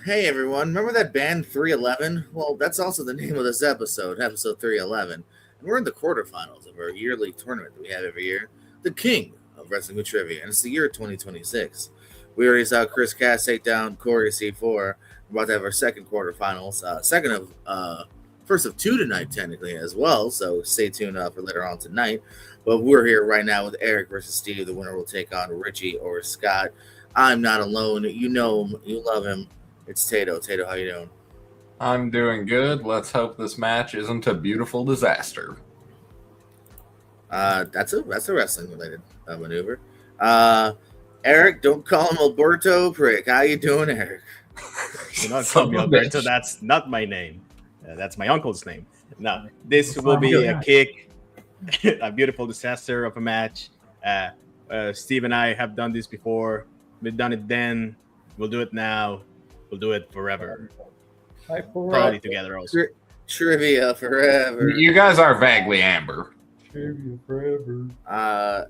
Hey everyone, remember that band 311? Well, that's also the name of this episode 311. And we're in the quarterfinals of our yearly tournament that we have every year, the King of Wrestling with Trivia, and it's the year 2026. We already saw Chris Cass take down Corey C4. We're about to have our second quarterfinals, first of two tonight, technically, as well, so stay tuned for later on tonight. But we're here right now with Eric versus Steve. The winner will take on Richie or Scott. I'm not alone. You know him. You love him. It's Tato. Tato, how you doing? I'm doing good. Let's hope this match isn't a beautiful disaster. That's a wrestling related maneuver. Eric, don't call him Alberto Prick. How you doing, Eric? Do not call me Alberto. That's not my name. That's my uncle's name. No, this will be a kick, a beautiful disaster of a match. Steve and I have done this before. We've done it then. We'll do it now. We'll do it forever. Probably together also. Trivia forever. You guys are vaguely Amber. Trivia forever.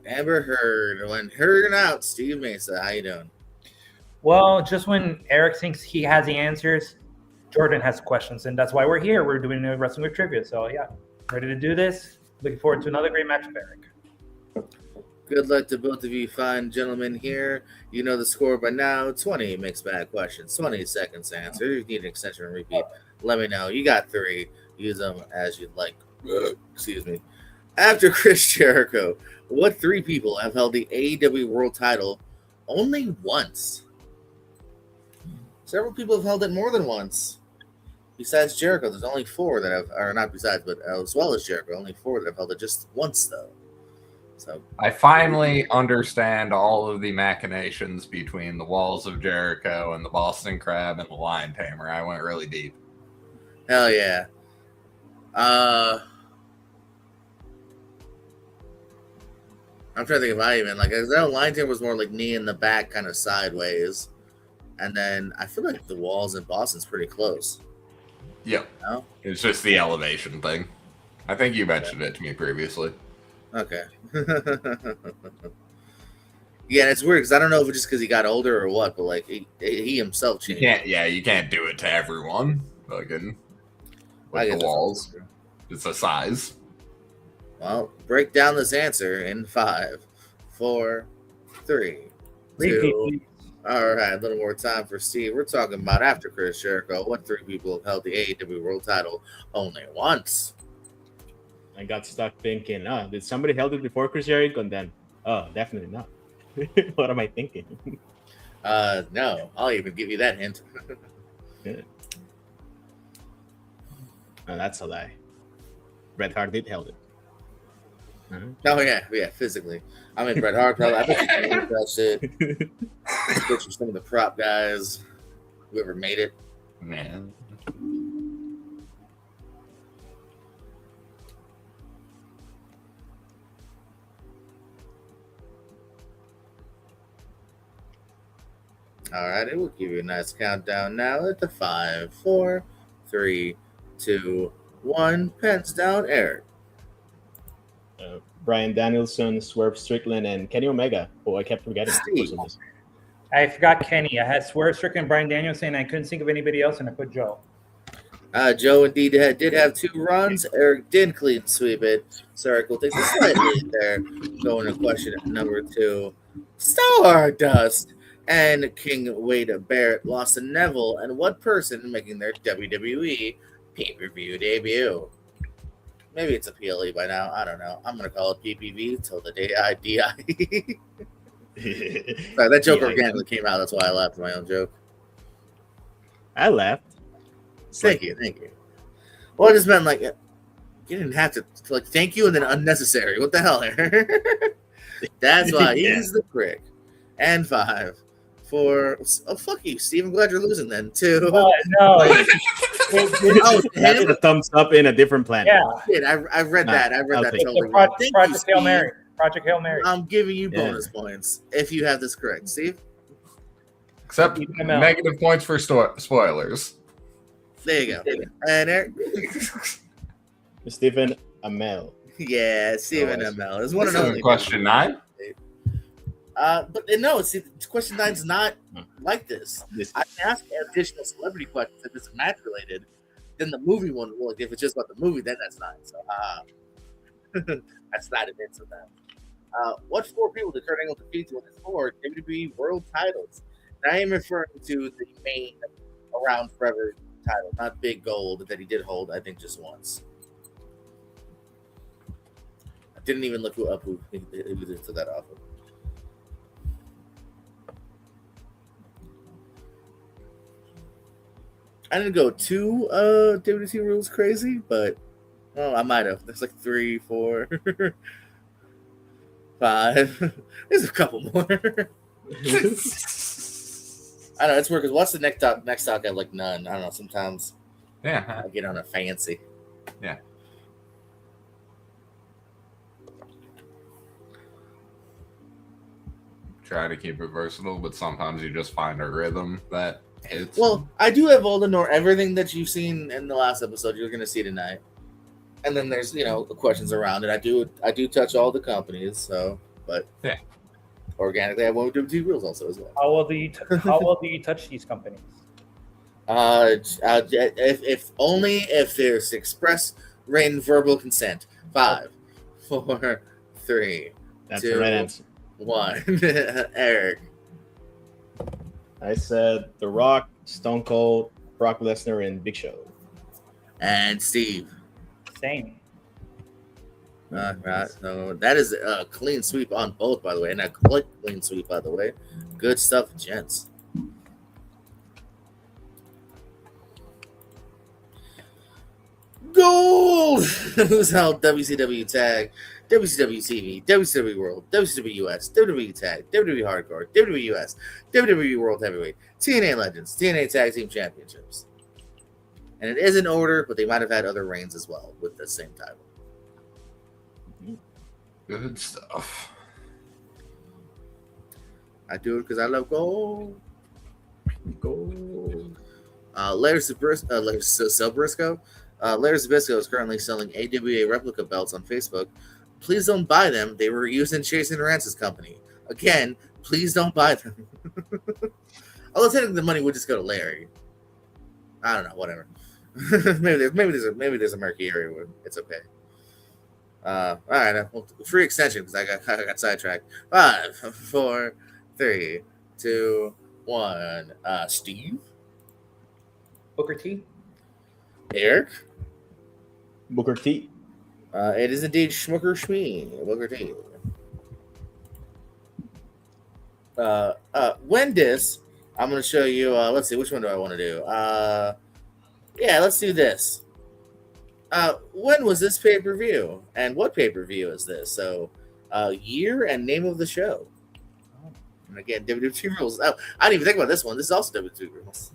Amber Heard. When Heard out, Steve Mesa. How you doing? Well, just when Eric thinks he has the answers, Jordan has questions, and that's why we're here. We're doing a Wrestling with Trivia. So, yeah, ready to do this. Looking forward to another great match with Eric. Good luck to both of you fine gentlemen here. You know the score by now. 20 mixed bag questions. 20 seconds to answer. If you need an extension and repeat, let me know. You got 3. Use them as you'd like. Excuse me. After Chris Jericho, what 3 people have held the AEW World title only once? Several people have held it more than once. Besides Jericho, there's only 4 that have, or not besides, but as well as Jericho, only 4 that have held it just once, though. So I finally understand all of the machinations between the Walls of Jericho and the Boston Crab and the Lion Tamer. I went really deep. Hell yeah. I'm trying to think if I even like. I know Lion Tamer was more like knee in the back, kind of sideways, and then I feel like the Walls in Boston's pretty close. Yep. No? It's just the elevation thing. I think you mentioned it to me previously. Okay. Yeah, it's weird because I don't know if it's just because he got older or what, but like he himself changed. You can't do it to everyone. Fucking with the Walls. It's a size. Well, break down this answer in 5, 4, 3, 2. All right, a little more time for Steve. We're talking about after Chris Jericho. What 3 people have held the AEW World title only once? I got stuck thinking, did somebody held it before Chris Jericho? And then, definitely not. What am I thinking? No, I'll even give you that hint. Yeah. Oh, that's a lie. Bret Hart did held it. Oh yeah, physically. I mean, Bret Hart probably. I bet you can look that shit. I bet you some of the prop guys, whoever made it. Man. All right, it will give you a nice countdown now at the 5, 4, 3, 2, 1. Pens down, Eric. Bryan Danielson, Swerve Strickland, and Kenny Omega. Oh, I kept forgetting. I forgot Kenny. I had Swerve Strickland and Bryan Danielson, and I couldn't think of anybody else, and I put Joe. Joe indeed did have 2 runs. Eric did clean sweep it. So Eric will take the slight lead there. Going to question number 2. Stardust and King Wade Barrett lost to Neville and what person making their WWE pay-per-view debut? Maybe it's a PLE by now. I don't know. I'm going to call it PPV until the day I die. Sorry, that joke organically came out. That's why I laughed at my own joke. I laughed. Thank you. Well, I just meant like, you didn't have to like thank you and then unnecessary. What the hell? That's why he's the prick. And 5, 4. Oh, fuck you, Steve. I'm glad you're losing then. 2. No. That's a thumbs up in a different planet. Yeah. I read that. I read that totally. Project Hail Mary. Project Hail Mary. I'm giving you bonus points if you have this correct, Steve. Except negative points for spoilers. There you go. And Eric. Stephen Amell. Yeah, Stephen Amell is one and only. Question 9. But no, see, question 9 is not like this. I can ask additional celebrity questions if it's match related. Then the movie one, well, if it's just about the movie, then that's not. So I slided into that. What 4 people did Kurt Angle defeat to win his 4 WWE World Titles? And I am referring to the main Around Forever title, not Big Gold that he did hold, I think, just once. I didn't even look up who he took that off of. I didn't go too WWT rules crazy, but I might have. There's like 3, 4, 5. There's a couple more. I don't know, it's weird because what's the next talk I have like none. I don't know, sometimes I get on a fancy. Yeah. Try to keep it versatile, but sometimes you just find a rhythm that hits. Well, I do have all everything that you've seen in the last episode you're gonna see tonight. And then there's, the questions around it. I do touch all the companies, so but yeah. Organically, I won't do two rules also as well. How well do you touch these companies? If only if there's express written verbal consent. 5, 4, 3, That's 2, the right answer. 1. Eric. I said The Rock, Stone Cold, Brock Lesnar, and Big Show. And Steve. Same. Right. So that is a clean sweep on both, by the way, and a quick clean sweep, by the way. Good stuff, gents. Gold! Who's held WCW Tag, WCW TV, WCW World, WCW US, WWE Tag, WWE Hardcore, WWE US, WWE World Heavyweight, TNA Legends, TNA Tag Team Championships. And it is in order, but they might have had other reigns as well with the same title. Good stuff. I do it because I love gold. Gold. Larry Zabrisco is currently selling AWA replica belts on Facebook. Please don't buy them. They were used in Chasing Rance's company. Again, please don't buy them. Although technically the money would just go to Larry. I don't know, whatever. maybe there's a murky area where it's okay. All right, well, free extension because I got sidetracked. 5, 4, 3, 2, 1. Steve, Booker T. Eric, Booker T. It is indeed Schmooker Shmee, Booker T. Wendis, I'm going to show you. Let's see, which one do I want to do? Yeah, let's do this. When was this pay-per-view? And what pay-per-view is this? So, year and name of the show. And again, WWT rules. Oh, I didn't even think about this one. This is also WWT rules.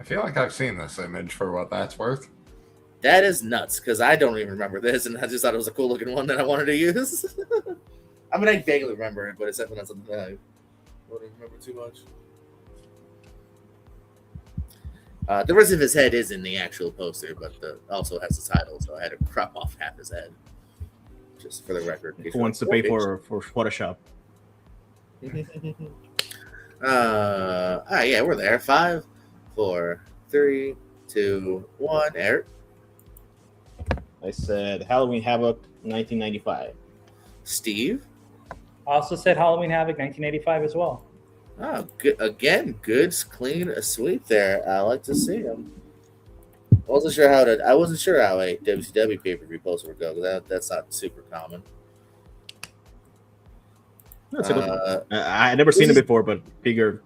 I feel like I've seen this image for what that's worth. That is nuts, because I don't even remember this, and I just thought it was a cool-looking one that I wanted to use. I mean, I vaguely remember it, but it's definitely not something that I wouldn't remember too much. The rest of his head is in the actual poster, but also has the title, so I had to crop off half his head. Just for the record. Who wants to pay for Photoshop? Yeah, we're there. 5, 4, 3, 2, 1. Eric. I said Halloween Havoc 1995. Steve. I also said Halloween Havoc 1985 as well. Oh, good. Again, good, clean, a sweep there. I like to see him. I wasn't sure how a WCW pay-per-view poster would go, because that's not super common. I never seen it before, but figured.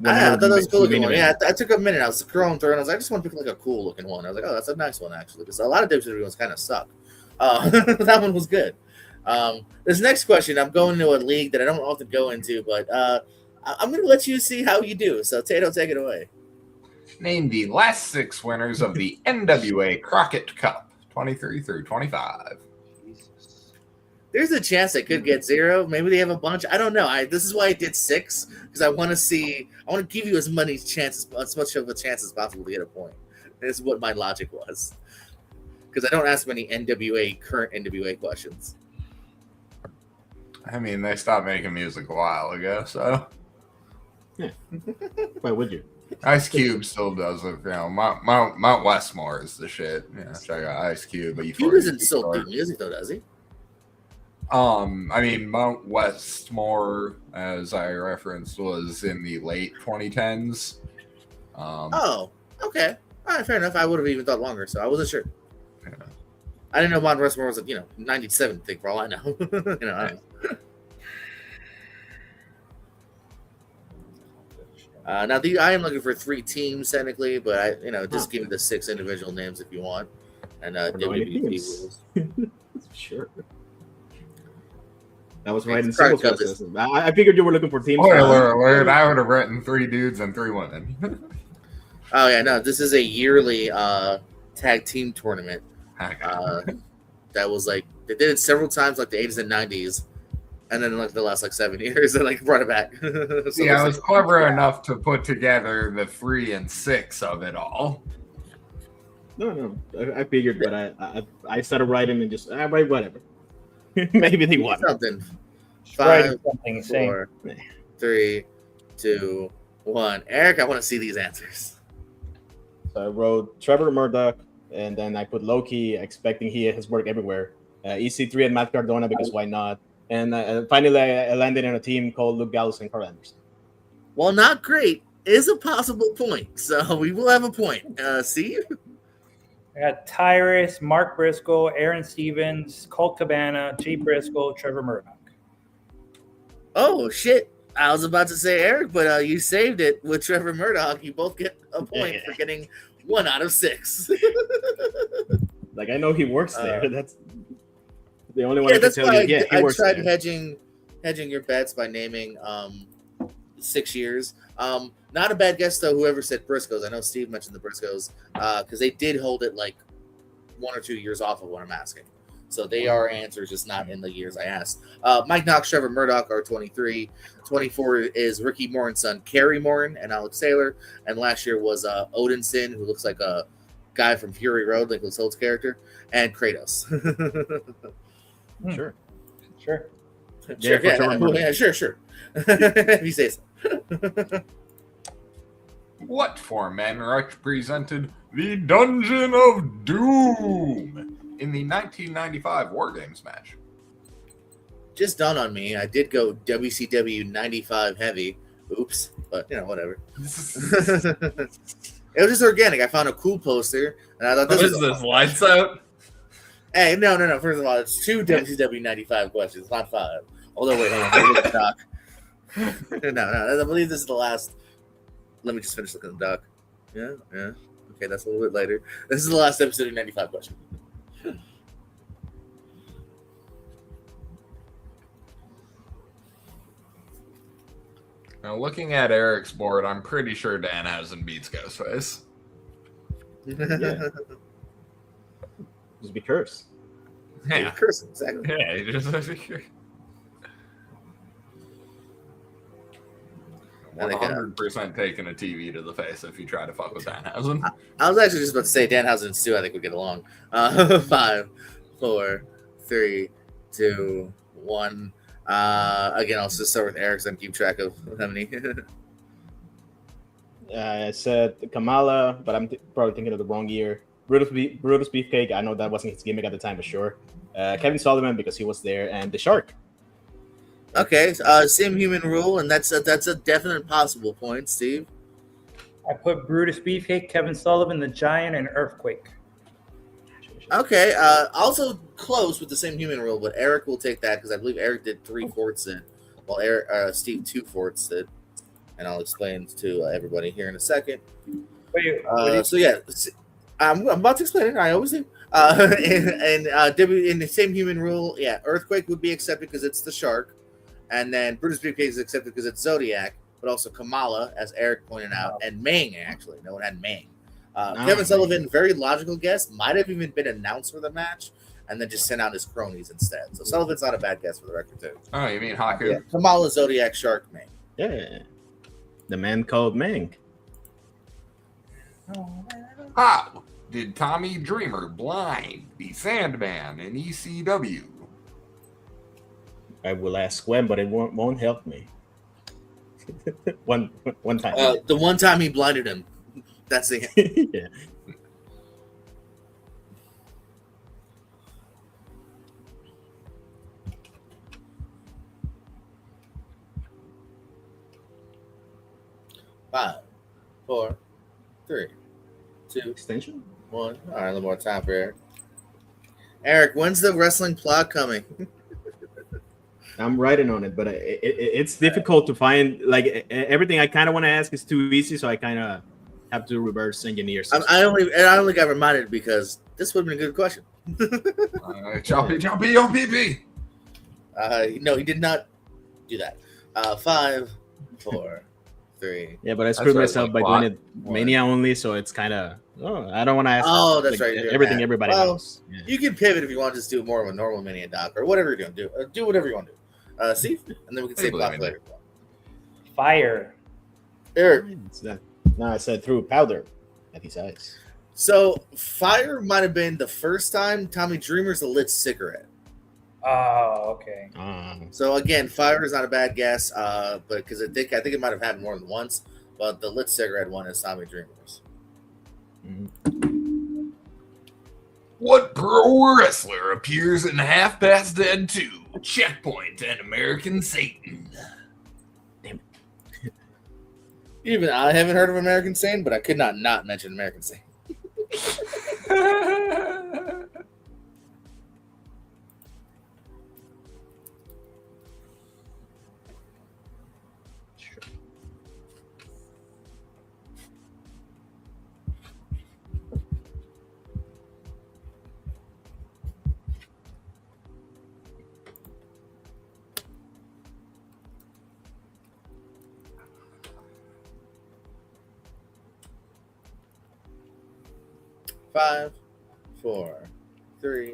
I thought that was a cool looking one. Yeah, I took a minute. I was scrolling through, and I was like, I just want to pick like a cool looking one. I was like, oh, that's a nice one actually, because a lot of WCW ones kind of suck. That one was good. This next question, I'm going to a league that I don't often go into, but I'm going to let you see how you do. So, Tato, take it away. Name the last 6 winners of the NWA Crockett Cup, 23 through 25. There's a chance I could get 0. Maybe they have a bunch. I don't know. This is why I did 6, because I want to give you as much of a chance as possible to get a point. This is what my logic was. Because I don't ask many current NWA questions. I mean, they stopped making music a while ago, so. Why would you? Ice Cube still does it. Mount Westmore is the shit. Check out Ice Cube. But He doesn't still do music though, does he? I mean, Mount Westmore, as I referenced, was in the late 2010s. Oh, okay. All right, fair enough. I would have even thought longer, so I wasn't sure. Yeah. I didn't know Mount Westmore was a 97 thing for all I know. I don't know. Now, I am looking for 3 teams technically, but just give me the 6 individual names if you want, and WWT rules. Sure. That was right in simple justice. I figured you were looking for teams. Spoiler alert! I would have written 3 dudes and 3 women. Oh yeah, no, this is a yearly tag team tournament. That was like they did it several times, like the 80s and 90s. And then, like the last 7 years, they brought it back. So I was clever enough to put together the 3 and 6 of it all. No, I figured, but I started writing and just write whatever. Maybe they won something. 5, 4, 3, 2, 1. Eric, I want to see these answers. So I wrote Trevor Murdoch, and then I put Loki, expecting he has worked everywhere. EC3 and Matt Cardona because why not? And finally, I landed in a team called Luke Gallows and Carl Anderson. Well, not great is a possible point. So we will have a point. See? I got Tyrus, Mark Briscoe, Aaron Stevens, Colt Cabana, Jay Briscoe, Trevor Murdoch. Oh, shit. I was about to say Eric, but you saved it with Trevor Murdoch. You both get a point for getting 1 out of 6. Like, I know he works there. That's the only one I can tell you. Yeah, he works tried there. hedging your bets by naming 6 years. Not a bad guess though. Whoever said Briscoes, I know Steve mentioned the Briscoes because they did hold it like 1 or 2 years off of what I'm asking. So they are answers, just not in the years I asked. Mike Knox, Trevor Murdoch are 23. 24 is Ricky Morin's son, Kerry Morin, and Alex Taylor. And last year was Odinson, who looks like a guy from Fury Road, like Nicholas Holt's character, and Kratos. Sure. Sure. If you say so. What 4 men represented the Dungeon of Doom in the 1995 War Games match? Just dawned on me. I did go WCW 95 heavy. Oops. But, whatever. It was just organic. I found a cool poster, and I thought this was this? Lights out? Hey, no. First of all, it's 2 WCW 95 questions, not 5. Although, wait, hold on. Look at the doc. No. I believe this is the last. Let me just finish looking at the doc. Yeah. Okay, that's a little bit later. This is the last episode of 95 question. Now, looking at Eric's board, I'm pretty sure Danhausen beats Ghostface. Yeah. Just be cursed. Yeah. Cursed, exactly. Yeah, you just 100% taking a TV to the face if you try to fuck with Danhausen. I was actually just about to say Danhausen and Stu, I think, would get along. 5, 4, 3, 2, 1. Again, I'll just start with Eric so I can keep track of how many. I said Kamala, but I'm probably thinking of the wrong year. Brutus Beefcake, I know that wasn't his gimmick at the time, but sure. Kevin Sullivan, because he was there, and the Shark. Okay, same human rule, and that's a definite possible point, Steve. I put Brutus Beefcake, Kevin Sullivan, the Giant, and Earthquake. Okay, also close with the same human rule, but Eric will take that because I believe Eric did 3/4 it, while Steve 2/4 did, and I'll explain to everybody here in a second. So yeah, I'm about to explain it. I always do. In the same human rule, yeah, Earthquake would be accepted because it's the Shark, and then Brutus Beefcake is accepted because it's Zodiac, but also Kamala, as Eric pointed out, and Mang. Actually, no one had Mang. Kevin Sullivan, very logical guess, might have even been announced for the match, and then just sent out his cronies instead. So Sullivan's not a bad guess for the record too. Oh, you mean Haku? Yeah. Kamala, Zodiac, Shark, Mang. Yeah, the man called Mang. How did Tommy Dreamer blind the Sandman in ECW? I will ask when, but it won't help me. one time. The one time he blinded him. That's the Yeah. Five, 4, 3, 2, Extension? 1. All right, a little more time for Eric. Eric, when's the wrestling plot coming? I'm writing on it, but it's difficult to find. Like everything I kind of want to ask is too easy, so I kind of have to reverse engineer. I only got reminded because this would have been a good question. Choppy, OPP. No, he did not do that. 5, 4, 3. Yeah, but I screwed myself by plot. doing it Mania only, so it's kind of. Oh, I don't want to ask. Oh, that's like, right. Everything everybody knows. Yeah. You can pivot if you want to just do more of a normal Mania doc or whatever you're going to do. Do whatever you want to do. See, and then we can say plot later. Fire. Eric. No, I said threw powder at his eyes. So fire might have been the first time Tommy Dreamer's a lit cigarette. Oh, okay. So again, fire is not a bad guess, but because I think it might have happened more than once. But the lit cigarette one is Tommy Dreamer's. What pro wrestler appears in Half Past Dead 2, Checkpoint, and American Satan? Damn it. Even I haven't heard of American Satan, but I could not mention American Satan. Five, 4, 3,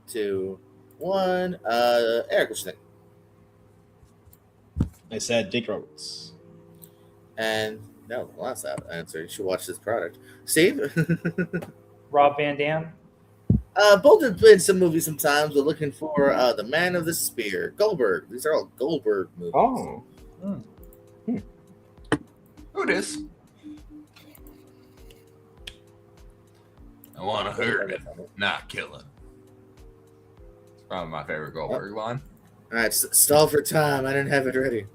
2, 1. Eric, what you think? I said Jake Roberts. And no, the last answer. You should watch this product. Steve? Rob Van Dam. Both have been in some movies sometimes. We're looking for The Man of the Spear. Goldberg. These are all Goldberg movies. Oh. Who it is? I want to hurt it, not kill it. It's probably my favorite Goldberg line. All right, stall for time. I didn't have it ready.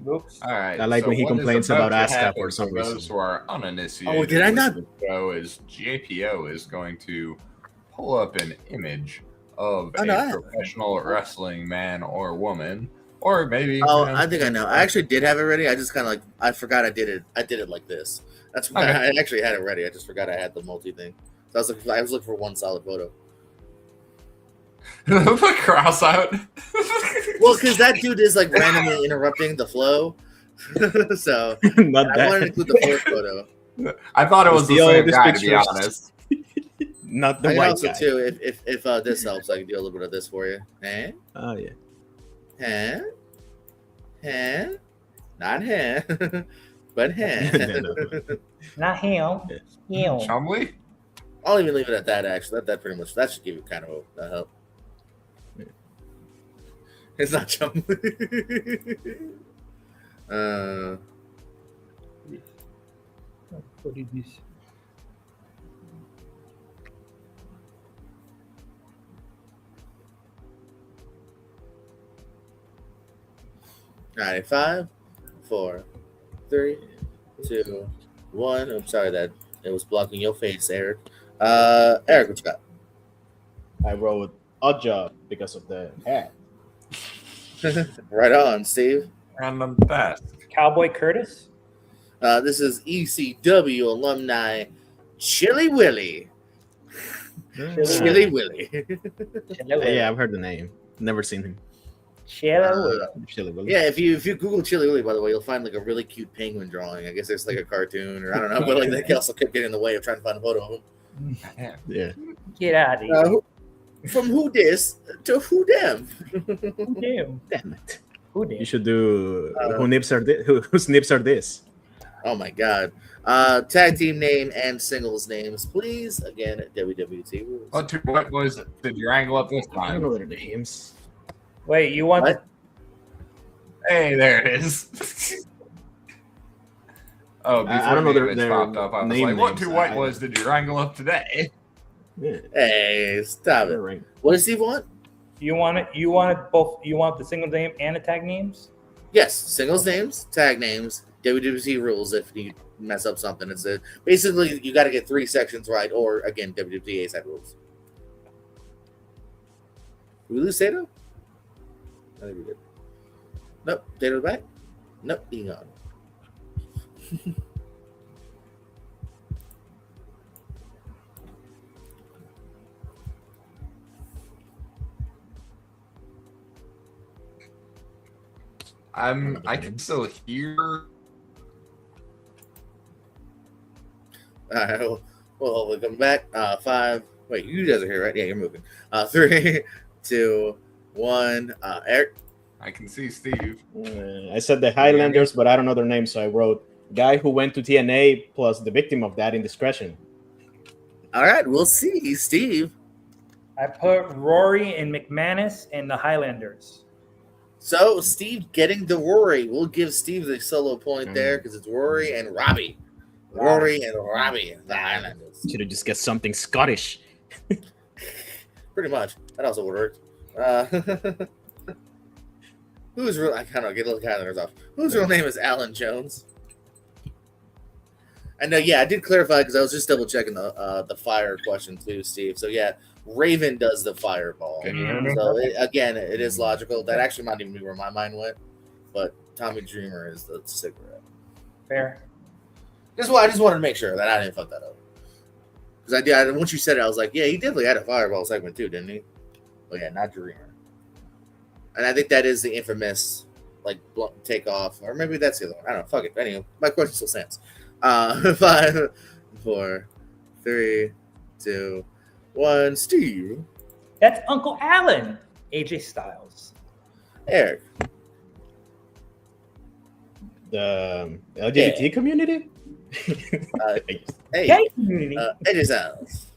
Oops. All right. I like when he what is complains about to Asuka happen for some reason. Those who are uninitiated. Oh, did I not? with the show is JPO is going to pull up an image of a professional wrestling man or woman, or maybe. Oh, I think I know. I actually did have it ready. I just kind of like I forgot I did it. I did it like this. That's why I actually had it ready. I just forgot I had the multi thing. So I was looking for one solid photo. Put cross out. Well, because that dude is like randomly interrupting the flow. So Not I that. wanted to include the fourth photo. I thought it was the Steal same this guy, to be picture. honest. Not the I can white also guy. too, if this helps, I can do a little bit of this for you. Eh? Oh yeah. Huh? Huh? Not him, but him. No. Not him. Him. Chumley? I'll even leave it at that. Actually, that pretty much that should give you kind of a help. It's not Chum. What is this? All right, 5, 4, 3, 2, 1. I'm sorry that it was blocking your face, Eric. Eric, what you got? I wrote odd job because of the hat. Right on, Steve. Random task. Cowboy Curtis. This is ECW alumni Chili Willy. Chili Willy. Yeah, I've heard the name. Never seen him. Chili Willy. Yeah, if you Google Chili Willy, by the way, you'll find like a really cute penguin drawing. I guess there's like a cartoon or I don't know, but like they also kept getting in the way of trying to find a photo of him. Yeah. Get out of here. From who dis to who them. Damn. Damn it. Who did? You should do whose nips are this? Oh my god. Tag team name and singles names, please. Again, WWT rules. What was did you angle up this I don't time? know their names. Wait, you want What? Hey, there it is. Oh, before I don't know the image their popped up, I was name like, what names. two white boys did you wrangle up today? Yeah. Hey, stop it. Right. What does Steve want? You want it? You want it both? You want the single name and the tag names? Yes, singles names, tag names, WWT rules. If you mess up something, it's basically you got to get 3 sections right, or again WWT A side rules. Did we lose Tato? I think we did. Nope, Tato back. Nope, he gone. I can still hear. All right, well, we'll come back. 5. Wait, you guys are here, right? Yeah, you're moving. 3, 2, 1. Eric. I can see Steve. I said the Highlanders, but I don't know their names, so I wrote guy who went to TNA plus the victim of that indiscretion. All right, we'll see. Steve. I put Rory and McManus and the Highlanders. So Steve getting the Rory. We'll give Steve the solo point there because it's Rory and Robbie. Rory and Robbie, the Highlanders. Should have just get something Scottish. Pretty much. That also would work. Who's real? I kind of get a little Highlanders off. Whose real name is Alan Jones? And yeah, I did clarify because I was just double checking the fire question too, Steve. So yeah, Raven does the fireball. Can you hear me? So again, it is logical. That actually might even be where my mind went. But Tommy Dreamer is the cigarette. Fair. I just wanted to make sure that I didn't fuck that up. Because I did. Once you said it, I was like, yeah, he definitely had a fireball segment too, didn't he? But yeah, not Dreamer. And I think that is the infamous like takeoff, or maybe that's the other one. I don't know. Fuck it. Anyway, my question still stands. 5, 4, 3, 2, 1. Steve. That's Uncle Alan. AJ Styles. Eric. The LGBT community? Hey. Gay community. AJ Styles.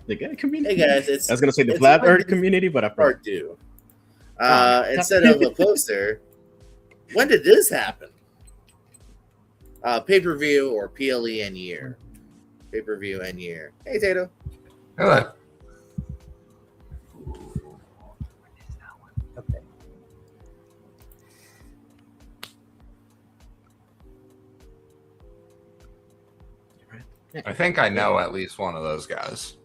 The gay community? Hey guys, I was gonna say the flat earth community, but I part 2. Instead of a poster, when did this happen? Pay-per-view or PLE and year? Pay-per-view and year. Hey, Tato. Hello. Okay. I think I know at least one of those guys.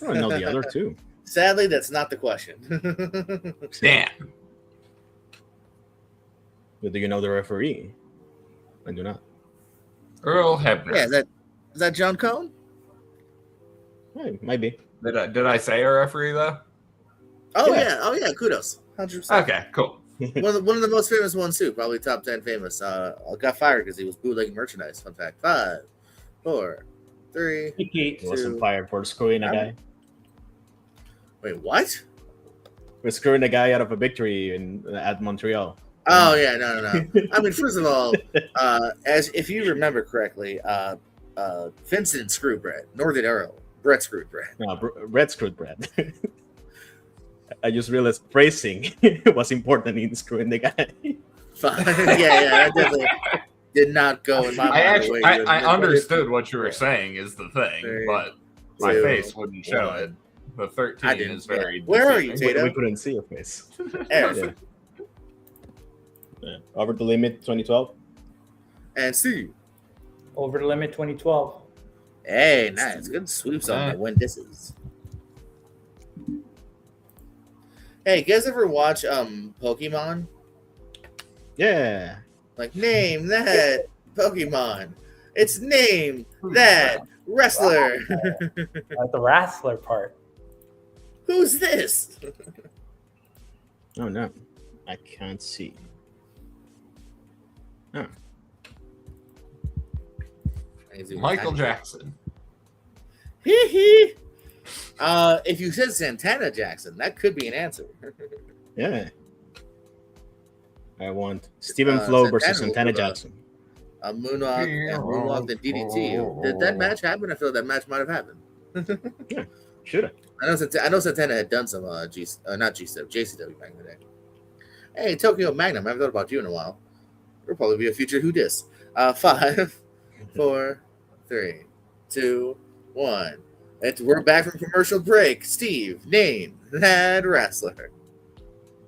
I don't know the other two. Sadly, that's not the question. Damn. But do you know the referee? I do not. Earl Hebner. Yeah, is that John Cone? Might be. Did I say a referee though? Oh Yeah. yeah, kudos. 100%. Okay, cool. one of the most famous ones too, probably top 10 famous. Got fired because he was bootlegging merchandise. Fun fact. 5, 4, 3. He wasn't 2. fired for screwing a guy. Wait, what? For screwing a guy out of a victory at Montreal. Oh yeah, no. I mean, first of all, as if you remember correctly, Vincent screwed Brett, nor did Earl. Brett screwed Brett. No, Brett screwed Brett. I just realized phrasing was important in screwing the guy. Fine. yeah, that definitely did not go in my mind. I understood what you were saying is the thing, but my face wouldn't show it. The 13 is very. Where are you, Tato? We couldn't see your face. Eric. Yeah. Over the limit 2012. And Steve. Over the limit 2012. Hey, nice. Good sweeps on the win disses. Hey, you guys ever watch Pokemon? Yeah. Like, name that Pokemon. It's name that wrestler. Like the wrestler part. Who's this? Oh no. I can't see. Oh. Michael Jackson. Hee hee. If you said Santana Jackson, that could be an answer. Yeah. I want Stephen Flo versus Santana Santana Jackson. A moonwalk and DDT. Did that match happen? I feel that match might have happened. Yeah, should have. I know Santana had done some not GCW, JCW back in the day. Hey, Tokyo Magnum, I haven't thought about you in a while. There'll probably be a future Who Dis. 5, 4, 3, 2, 1. We're back from commercial break. Steve, name that wrestler.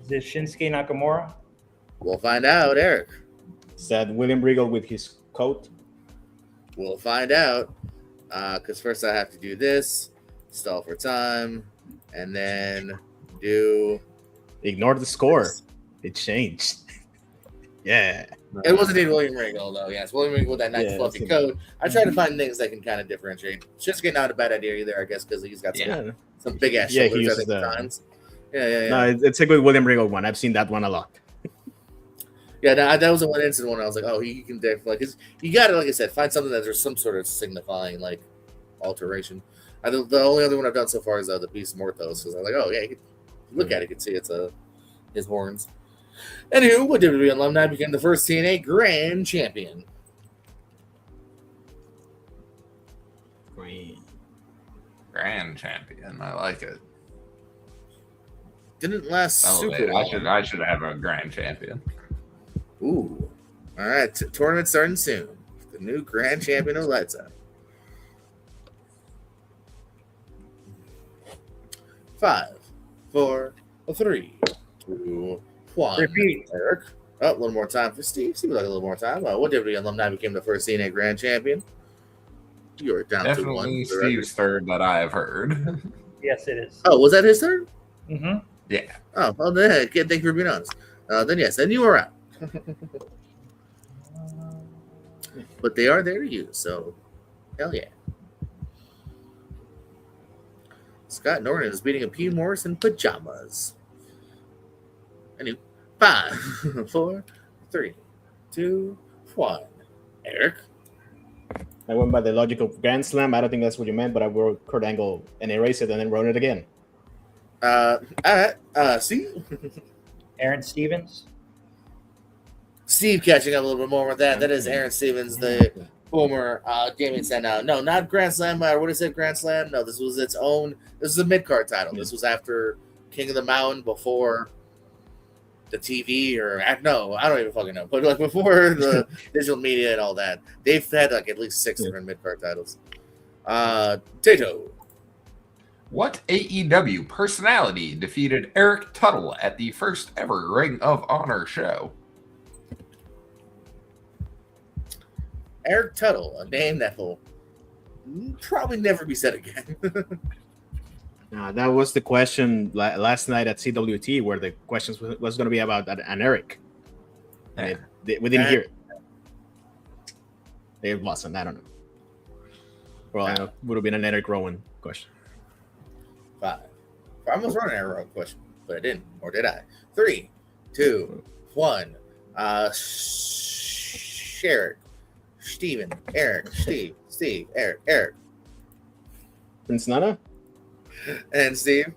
Is it Shinsuke Nakamura? We'll find out, Eric. Is that William Regal with his coat? We'll find out. Because first I have to do this, stall for time, and then do. Ignore the score. It changed. Yeah. It wasn't even William Regal, though. Yes, William Regal with that nice fluffy coat. I try to find things that can kind of differentiate. Shinsuke not a bad idea either, I guess, because he's got some big ass shoulders. I think at times. Yeah. No, it's a good William Regal one. I've seen that one a lot. Yeah, that was the one incident when I was like, oh, he can definitely, because you got to, like I said, find something that there's some sort of signifying, like, alteration. The only other one I've done so far is the Beast Morthos, because I'm like, oh, yeah, you look at it, you can see it's his horns. Anywho, what WWE alumni became the first TNA Grand Champion? Grand Champion. I like it. Didn't last super long. I should have a Grand Champion. Ooh. All right. Tournament starting soon. The new Grand Champion of Lights Out. 5, 4, 3, 2, 1. Repeat. Eric. Oh, a little more time for Steve. Steve would like a little more time. What WWE alumni became the first TNA Grand Champion? You're down Definitely to 1. Steve's third that I have heard. Yes, it is. Oh, was that his third? Mm-hmm. Yeah. Oh, well, then, thank you for being honest. Then yes, then you are out. But they are there to use, so hell yeah. Scott Norton is beating a P. Morris in pajamas. Anyway, 5, 4, 3, 2, 1. Eric. I went by the logic of Grand Slam. I don't think that's what you meant, but I wrote Kurt Angle and erased it and then wrote it again. All right. See? Aaron Stevens. Steve catching up a little bit more with that. That is Aaron Stevens, the former Damien Sandow. No, not Grand Slam. What is it, Grand Slam? No, this was its own. This is a mid-card title. This was after King of the Mountain, before the TV, or no, I don't even fucking know. But like before the digital media and all that, they've had like at least 6 different mid-card titles. Tato. What AEW personality defeated Eric Tuttle at the first ever Ring of Honor show? Eric Tuttle, a name that will probably never be said again. That was the question last night at CWT, where the questions was going to be about an Eric. And we didn't hear it. It wasn't. I don't know. Well, it would have been an Eric Rowan question. 5. I almost wrote an Eric Rowan question, but I didn't. Or did I? 3, 2, 1. Sherrick. Steven, Eric, Steve, Eric. Prince Nana? And Steve?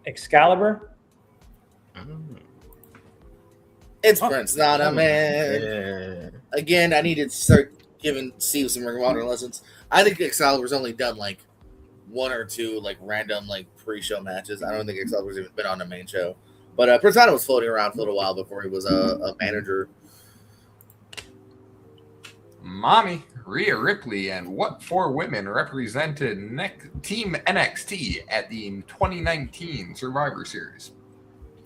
Excalibur? It's Prince Nana, man. Yeah. Again, I need to start giving Steve some Ring of Honor lessons. I think Excalibur's only done like 1 or 2 like random like pre-show matches. I don't think Excalibur's even been on the main show. But Prince Nana was floating around for a little while before he was a manager. Mommy, Rhea Ripley, and what 4 women represented Team NXT at the 2019 Survivor Series?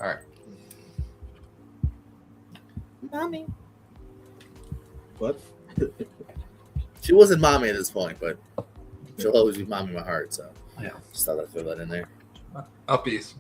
All right. Mommy. What? She wasn't mommy at this point, but she'll always be mommy in my heart, so yeah. Just thought I'd throw that in there. Uppies.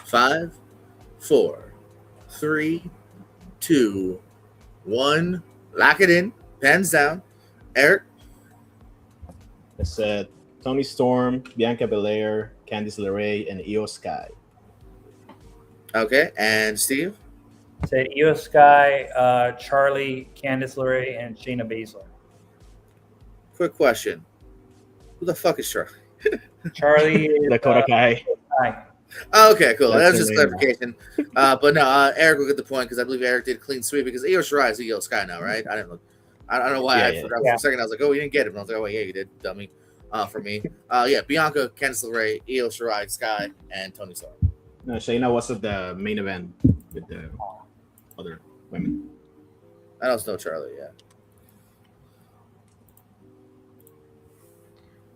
5, 4, 3, 2, 1. Lock it in. Pens down. Eric. It's Tony Storm, Bianca Belair, Candice LeRae, and Io Sky. Okay, and Steve? Said Io Sky, Charlie, Candice LeRae, and Shayna Baszler. Quick question. Who the fuck is Charlie? Charlie is Dakota Kai. Kai. Oh, okay, cool. That's That was the just name. clarification. But no, Eric will get the point because I believe Eric did a clean sweep because Io Shirai is Io Sky now, right? I didn't look. I don't know why I forgot for a second. I was like, oh, you didn't get it. But I was like, oh, yeah, you did, dummy. For me. Yeah, Bianca, Candice LeRae, Io Shirai, Sky, and Tony Storm. No, Shayna was at the main event with the other women. I don't know Charlie, yeah.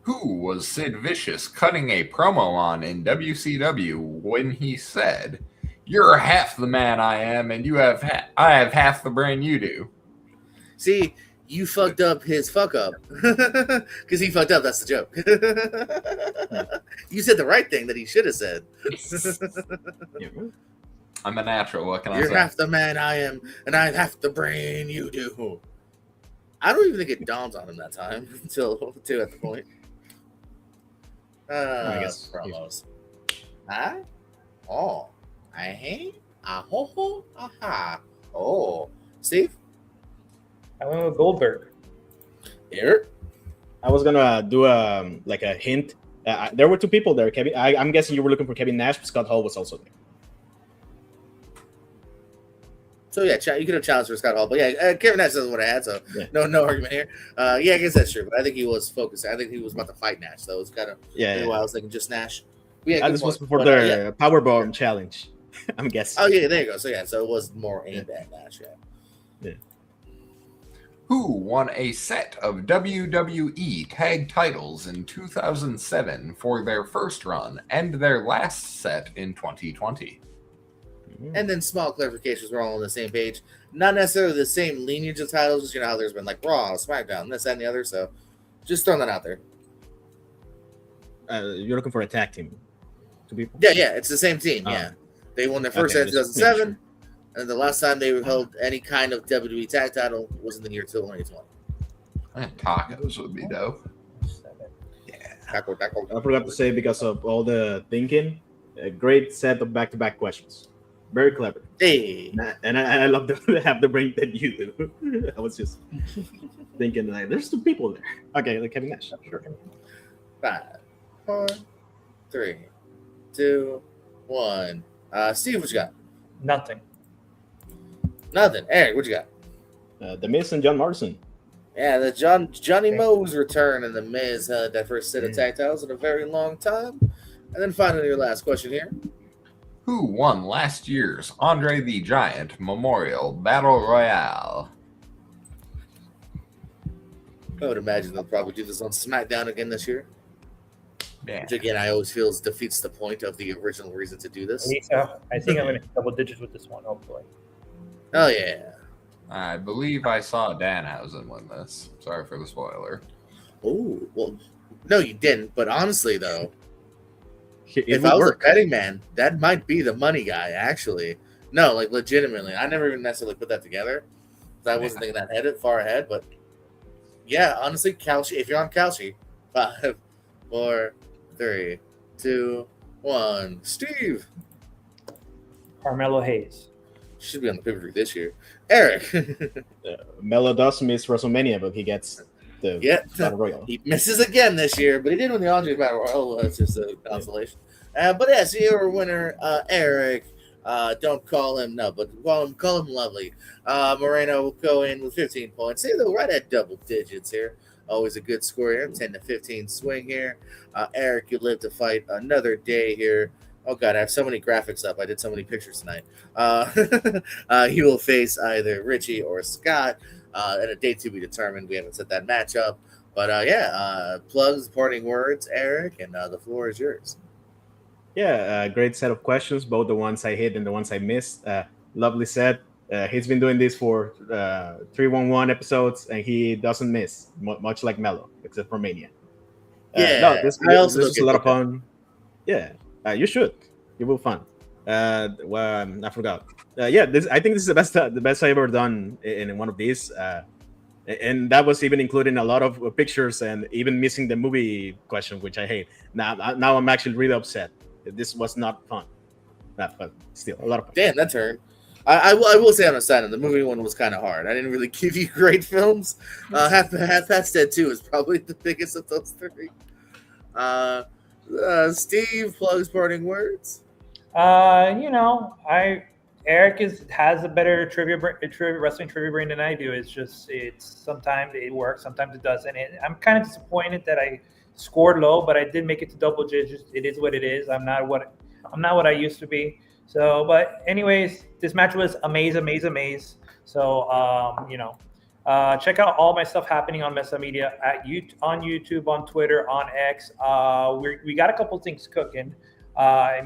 Who was Sid Vicious cutting a promo on in WCW when he said, "You're half the man I am, and I have half the brain you do"? See, you fucked up his fuck up because he fucked up. That's the joke. You said the right thing that he should have said. I'm a natural. What can I You're say? half the man I am, and I have half the brain you do. I don't even think it dawns on him that time until 2 at the point. I guess promos. Huh? Oh. Hey. Ho ho. Aha. Oh. Steve? I went with Goldberg. Eric? I was gonna do a hint. There were 2 people there. Kevin. I'm guessing you were looking for Kevin Nash. But Scott Hall was also there. So yeah, you could have challenged for Scott Hall, but yeah, Kevin Nash doesn't what I had, so Yeah. no argument here. Yeah, I guess that's true, but I think he was focused. I think he was about to fight Nash, so it was kind of why I was thinking just Nash. Yeah, This was before the Powerbomb challenge. I'm guessing. Oh yeah, there you go. So yeah, so it was more aimed at Nash. Yeah. Who won a set of WWE tag titles in 2007 for their first run and their last set in 2020? And then small clarifications, we're all on the same page. Not necessarily the same lineage of titles, just how there's been like Raw, SmackDown, this, that, and the other. So just throwing that out there. You're looking for a tag team. 2 people? Yeah, it's the same team. Yeah. They won their first set in 2007, and the last time they held any kind of WWE tag title was in the year 2020. Tacos would be dope. Yeah. Taco. I forgot to say, because of all the thinking, a great set of back-to-back questions. Very clever. Hey. And I love to have the brain that you do. I was just thinking, like, there's 2 people there. Okay, like Kevin Nash. Sure. 5, 4, 3, 2, 1. Steve, what you got? Nothing. Nothing. Eric, what you got? The Miz and John Morrison. Yeah, the Johnny Moe's return in the Miz that first set of tag titles in a very long time. And then finally, your last question here. Who won last year's Andre the Giant Memorial Battle Royale? I would imagine they'll probably do this on SmackDown again this year. Yeah. Which again, I always feel defeats the point of the original reason to do this. I think I'm going to double digits with this one, hopefully. Oh yeah. I believe I saw Danhausen win this. Sorry for the spoiler. Oh well, no, you didn't. But honestly, though, It if would I was work. a betting man, that might be the money guy. Actually, no, like legitimately, I never even necessarily put that together. I wasn't thinking that far ahead, but yeah, honestly, Kalshi. If you're on Kalshi, 5, 4, 3, 2, 1. Steve Carmelo Hayes. should be on the pay-per-view this year. Eric, Melo does miss WrestleMania, but he gets the Battle Royal. he misses again this year, but he did win the Andre Battle Royal. It's just a consolation. But yeah, so your winner, Eric. Don't call him but call him Lovely. Moreno will go in with 15 points. See, though, right at double digits here. Always a good score here. 10 to 15 swing here. Eric, you live to fight another day here. Oh God, I have so many graphics up. I did so many pictures tonight. He will face either Richie or Scott at a date to be determined. We haven't set that match up. But plugs, parting words, Eric, and the floor is yours. Yeah, great set of questions, both the ones I hit and the ones I missed. Lovely set. He's been doing this for 311 episodes, and he doesn't miss, much like Melo, except for Mania. This is a lot of fun. Yeah, you should. It will be fun. I forgot. I think this is the best I've ever done in one of these. And that was even including a lot of pictures and even missing the movie question, which I hate. Now I'm actually really upset. This was not fun. Not fun. Still a lot of fun. Damn, that turn. I will say on the side, the movie one was kind of hard. I didn't really give you great films. Half Past Dead 2 is probably the biggest of those three. Steve, plugs, parting words. Eric has a better wrestling trivia brain than I do. It's sometimes it works, sometimes it doesn't. And I'm kind of disappointed that I scored low, but I did make it to double digits. It is what it is. I'm not what I used to be. So, but anyways, this match was amaze. So, check out all my stuff happening on Mesa Media on YouTube, on Twitter, on X. We got a couple things cooking.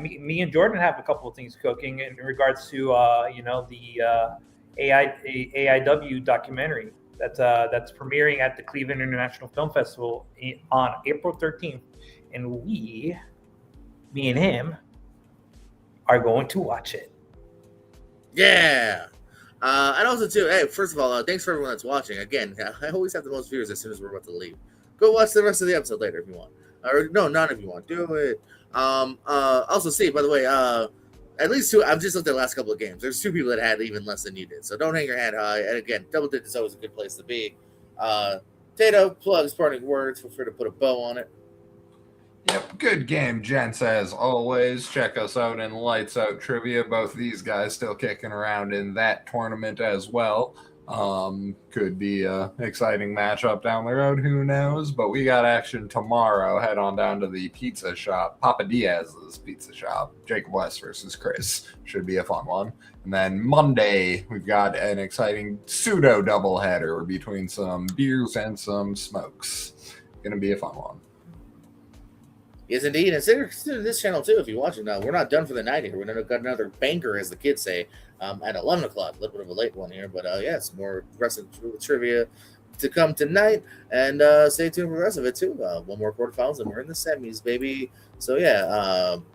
Me and Jordan have a couple of things cooking in regards to the AIW documentary that's premiering at the Cleveland International Film Festival on April 13th, and me and him are going to watch it. Yeah. And also too, hey, first of all, thanks for everyone that's watching. Again, I always have the most viewers as soon as we're about to leave. Go watch the rest of the episode later if you want. Or no, not if you want. Do it. Also, Steve, by the way, at least two. I've just looked at the last couple of games. There's two people that had even less than you did. So don't hang your head high. And again, double digits is always a good place to be. Tato, plugs, parting words. Feel free to put a bow on it. Yep, good game, gents, as always. Check us out in Lights Out Trivia. Both these guys still kicking around in that tournament as well. Could be a exciting matchup down the road, who knows? But we got action tomorrow. Head on down to the pizza shop, Papa Diaz's Pizza Shop. Jacob West versus Chris. Should be a fun one. And then Monday, we've got an exciting pseudo doubleheader between some beers and some smokes. Gonna be a fun one. Yes, indeed. And consider this channel, too, if you're watching now. We're not done for the night here. We're going to got another banker, as the kids say, at 11 o'clock. A little bit of a late one here. But, yes, more wrestling trivia to come tonight. And stay tuned for the rest of it, too. One more quarterfinals, and we're in the semis, baby. So, yeah,